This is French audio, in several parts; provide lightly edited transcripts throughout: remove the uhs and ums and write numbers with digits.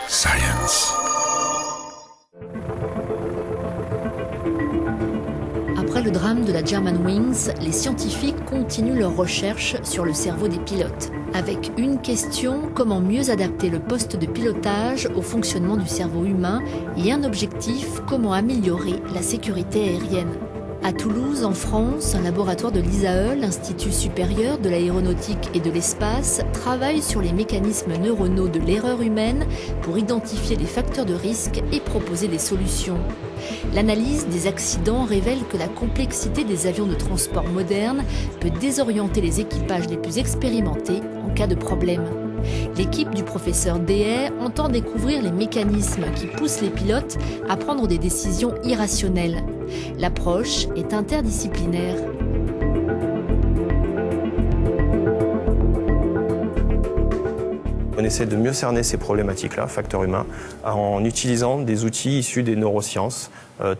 Science. Après le drame de la Germanwings, les scientifiques continuent leurs recherches sur le cerveau des pilotes. Avec une question, comment mieux adapter le poste de pilotage au fonctionnement du cerveau humain, et un objectif, comment améliorer la sécurité aérienne. À Toulouse, en France, un laboratoire de l'ISAE, l'Institut supérieur de l'aéronautique et de l'espace, travaille sur les mécanismes neuronaux de l'erreur humaine pour identifier les facteurs de risque et proposer des solutions. L'analyse des accidents révèle que la complexité des avions de transport modernes peut désorienter les équipages les plus expérimentés en cas de problème. L'équipe du professeur Dehaye entend découvrir les mécanismes qui poussent les pilotes à prendre des décisions irrationnelles. L'approche est interdisciplinaire. On essaie de mieux cerner ces problématiques-là, facteurs humains, en utilisant des outils issus des neurosciences,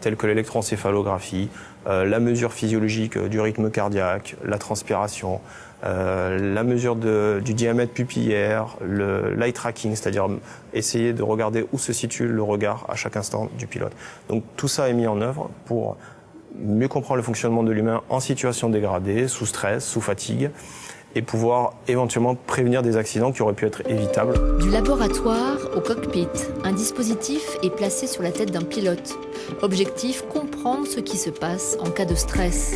tels que l'électroencéphalographie, la mesure physiologique du rythme cardiaque, la transpiration, la mesure du diamètre pupillaire, le l'eye tracking, c'est-à-dire essayer de regarder où se situe le regard à chaque instant du pilote. Donc tout ça est mis en œuvre pour mieux comprendre le fonctionnement de l'humain en situation dégradée, sous stress, sous fatigue, et pouvoir éventuellement prévenir des accidents qui auraient pu être évitables. Du laboratoire au cockpit, un dispositif est placé sur la tête d'un pilote. Objectif, comprendre ce qui se passe en cas de stress.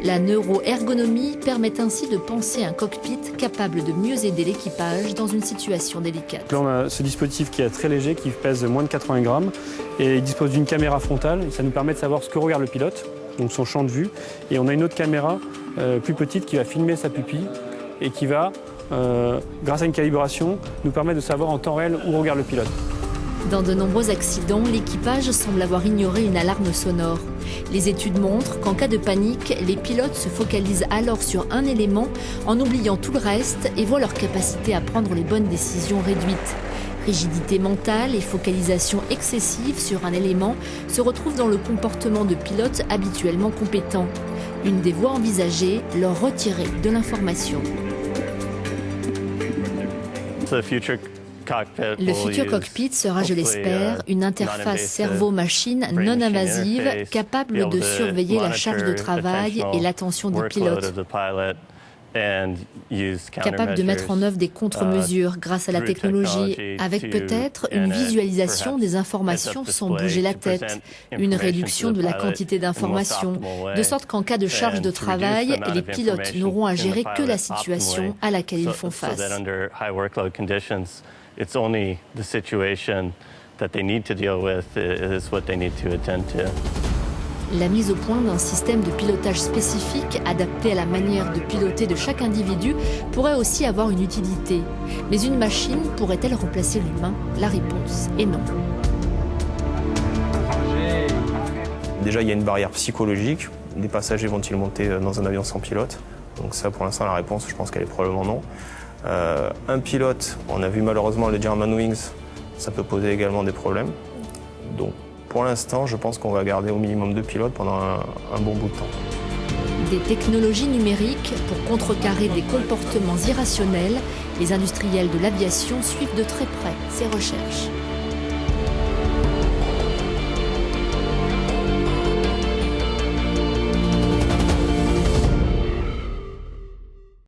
La neuroergonomie permet ainsi de penser un cockpit capable de mieux aider l'équipage dans une situation délicate. Là, on a ce dispositif qui est très léger, qui pèse moins de 80 grammes, et il dispose d'une caméra frontale. Et ça nous permet de savoir ce que regarde le pilote, donc son champ de vue. Et on a une autre caméra plus petite qui va filmer sa pupille et qui va, grâce à une calibration, nous permettre de savoir en temps réel où regarde le pilote. Dans de nombreux accidents, l'équipage semble avoir ignoré une alarme sonore. Les études montrent qu'en cas de panique, les pilotes se focalisent alors sur un élément en oubliant tout le reste et voient leur capacité à prendre les bonnes décisions réduite. Rigidité mentale et focalisation excessive sur un élément se retrouvent dans le comportement de pilotes habituellement compétents. Une des voies envisagées, leur retirer de l'information. Le futur cockpit sera, je l'espère, une interface cerveau-machine non invasive capable de surveiller la charge de travail et l'attention du pilote. Capable de mettre en œuvre des contre-mesures grâce à la technologie, avec peut-être une visualisation des informations sans bouger la tête, une réduction de la quantité d'informations, de sorte qu'en cas de charge de travail, les pilotes n'auront à gérer que la situation à laquelle ils font face. It's only the situation that they need to deal with is what they need to attend to. La mise au point d'un système de pilotage spécifique adapté à la manière de piloter de chaque individu pourrait aussi avoir une utilité. Mais une machine pourrait-elle remplacer l'humain? La réponse est non. Déjà, il y a une barrière psychologique. Les passagers vont-ils monter dans un avion sans pilote? Donc ça, pour l'instant, la réponse, je pense qu'elle est probablement non. Un pilote, on a vu malheureusement les Germanwings, ça peut poser également des problèmes. Donc pour l'instant, je pense qu'on va garder au minimum 2 pilotes pendant un bon bout de temps. Des technologies numériques pour contrecarrer des comportements irrationnels, les industriels de l'aviation suivent de très près ces recherches.